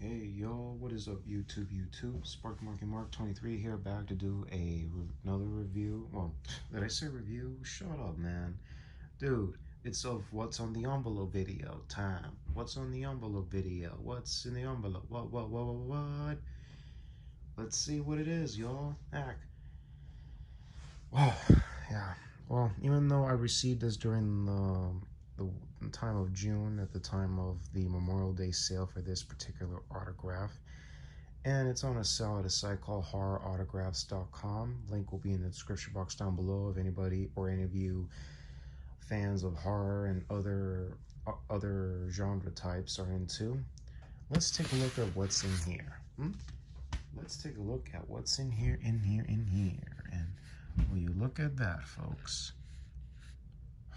Hey yo, what is up YouTube? Spark Marky Mark 23 here, back to do another review. Well, did I say review? Shut up, man. Dude, it's of what's on the envelope video time. What's on the envelope video? What's in the envelope? What? Let's see what it is, y'all. Heck. Well, yeah. Well, even though I received this during the time of June, at the time of the Memorial Day sale for this particular autograph, and it's on a sale at a site called horrorautographs.com. Link will be in the description box down below if anybody or any of you fans of horror and other genre types are into. Let's take a look at what's in here. Let's take a look at what's in here. And will you look at that, folks?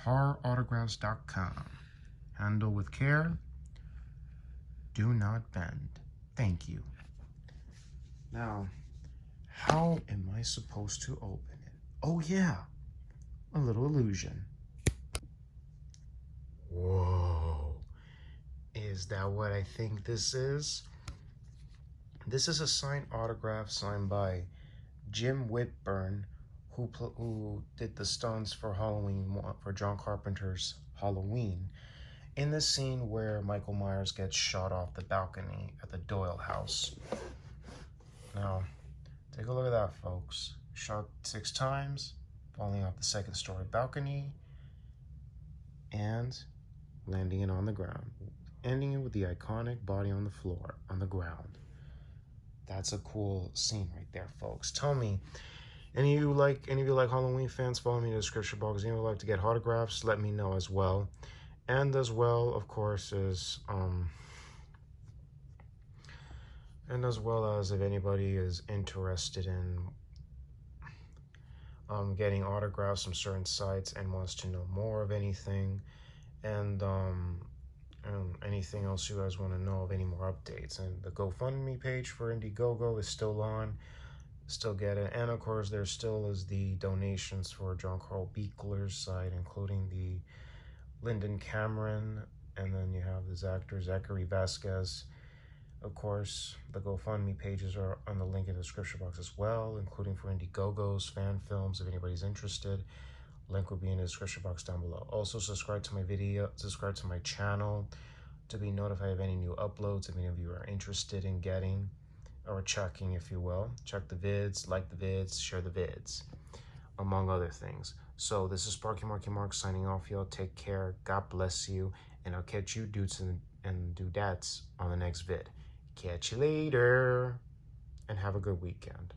horrorautographs.com. Handle with care. Do not bend. Thank you. Now, how am I supposed to open it? Oh yeah, a little illusion. Whoa. Is that what I think this is? This is a signed autograph signed by Jim WinBurn, who did the stunts for Halloween, for John Carpenter's Halloween, in the scene where Michael Myers gets shot off the balcony at the Doyle house. Now, take a look at that, folks. Shot 6 times, falling off the 2nd story balcony, and landing it on the ground, ending it with the iconic body on the floor, on the ground. That's a cool scene right there, folks. Tell me, any of you like Halloween fans, follow me in the description box. Any of you like to get autographs, let me know as well. And as well, of course, as if anybody is interested in getting autographs from certain sites and wants to know more of anything, and anything else you guys want to know of, any more updates. And the GoFundMe page for Indiegogo is still on, still get it. And of course, there still is the donations for John Carl Beekler's site, including the Linden Cameron, and then you have this actor Zachary Vasquez. Of course, the GoFundMe pages are on the link in the description box as well, including for Indiegogo's fan films if anybody's interested. Link will be in the description box down below. Also, subscribe to my channel to be notified of any new uploads if any of you are interested in getting or checking, if you will. Check the vids, like the vids, share the vids, among other things. So this is Sparky Marky Mark signing off, y'all. Take care. God bless you. And I'll catch you dudes and dudettes on the next vid. Catch you later. And have a good weekend.